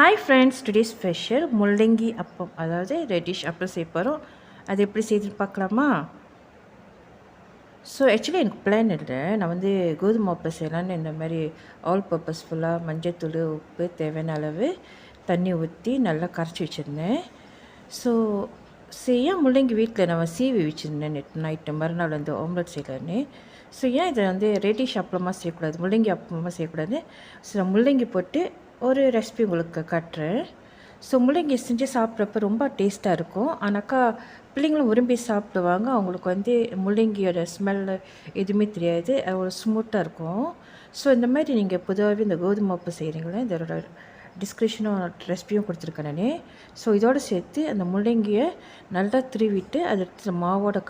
Hi friends, today's special Mullangi Appam, அதாவது Radish அப்பம் செய்ய போகிறோம். அது எப்படி செய்துன்னு பார்க்கலாமா? ஸோ ஆக்சுவலி எனக்கு பிளான் இல்லை. நான் கோதுமை அப்பம் செய்யலான்னு இந்த மாதிரி ஆல் பர்பஸ்ஃபுல்லாக மஞ்சத்தூள், உப்பு, தேவையான அளவு தண்ணி ஊற்றி நல்லா கரைச்சி வச்சுருந்தேன். ஸோ ஏன் முள்ளங்கி வீட்டில் நான் சீவி வச்சுருந்தேன் நைட்டு மறுநாள் ஆம்லெட் செய்யலான்னு. ஸோ ஏன் இதை ரெடிஷ் அப்பளமாக செய்யக்கூடாது, முள்ளங்கி அப்பளமாக செய்யக்கூடாது. ஸோ முள்ளங்கி போட்டு ஒரு ரெசிபி உங்களுக்கு காட்டுறேன். ஸோ முள்ளங்கி செஞ்சு சாப்பிட்றப்ப ரொம்ப டேஸ்ட்டாக இருக்கும். ஆனாக்கா பிள்ளைங்களும் விரும்பி சாப்பிடுவாங்க. அவங்களுக்கு முள்ளங்கியோட ஸ்மெல் எதுவுமே தெரியாது, அவ்வளோ ஸ்மூத்தாக இருக்கும். ஸோ இந்த மாதிரி நீங்கள் பொதுவாகவே இந்த கோதுமை அப்பம் செய்கிறீங்களே, இதோட டிஸ்கிரிப்ஷனும் ரெசிபியும் கொடுத்துருக்கேன் நான். ஸோ இதோடு சேர்த்து அந்த முள்ளங்கியை நல்லா திருவிட்டு அதை எடுத்து மாவோடு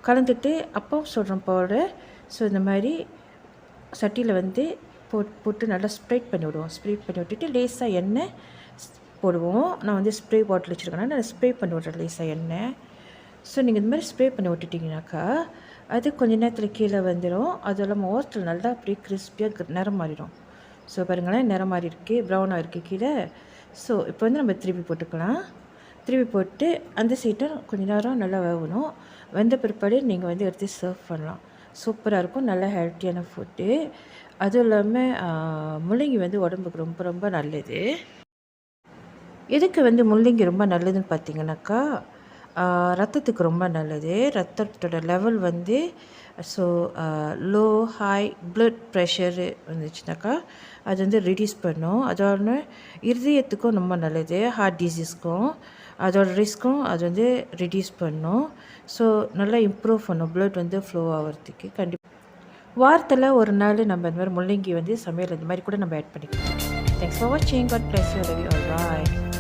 கலந்துட்டு அப்பம் சொல்கிறோம் பவுடர். ஸோ இந்த மாதிரி சட்டியில் போட்டு நல்லா ஸ்ப்ரெட் பண்ணி விடுவோம். ஸ்ப்ரெட் பண்ணி விட்டுட்டு லேசாக எண்ணெய் போடுவோம். நான் ஸ்ப்ரே பாட்டில் வச்சுருக்கேன்னா நான் ஸ்ப்ரே பண்ணி விட்றேன் லேசாக எண்ணெய். ஸோ நீங்கள் இந்த மாதிரி ஸ்ப்ரே பண்ணி விட்டுட்டிங்கனாக்கா அது கொஞ்சம் நேரத்தில் கீழே வந்துடும். அது இல்லாமல் ஓரத்தில் நல்லா அப்படியே கிறிஸ்பியாக நிறம் மாறிடும். ஸோ பாருங்களேன், நிறம் மாறி இருக்குது, ப்ரௌனாக இருக்குது கீழே. ஸோ இப்போ நம்ம திருப்பி போட்டுக்கலாம். திருப்பி போட்டு அந்த சைட்டை கொஞ்சம் நேரம் நல்லா வேகணும். வெந்த பிற்பாடு நீங்கள் எடுத்து சர்வ் பண்ணலாம். சூப்பராக இருக்கும், நல்ல ஹெல்த்தியான ஃபுட்டு. அதுவும் இல்லாமல் முள்ளங்கி உடம்புக்கு ரொம்ப ரொம்ப நல்லது. எதுக்கு முள்ளங்கி ரொம்ப நல்லதுன்னு பார்த்தீங்கன்னாக்கா, ரத்தத்துக்கு ரொம்ப நல்லது. ரத்தத்தோட level so low high blood pressure வந்துச்சுனாக்கா அது ரிடியூஸ் பண்ணும். அதோட இருதயத்துக்கும் ரொம்ப நல்லது, ஹார்ட் டிசீஸ்க்கும் அதோட ரிஸ்க்கும் அது ரிடியூஸ் பண்ணும். ஸோ நல்லா இம்ப்ரூவ் பண்ணும் ப்ளட் ஃப்ளோ ஆகிறதுக்கு. கண்டிப்பாக வாரத்தில் ஒரு நாள் நம்ம இந்த மாதிரி முள்ளங்கி சமையல் இந்த மாதிரி கூட நம்ம ஆட் பண்ணிக்கலாம். தேங்க்ஸ் ஃபார் வாட்சிங். God bless you. Love you all. Bye.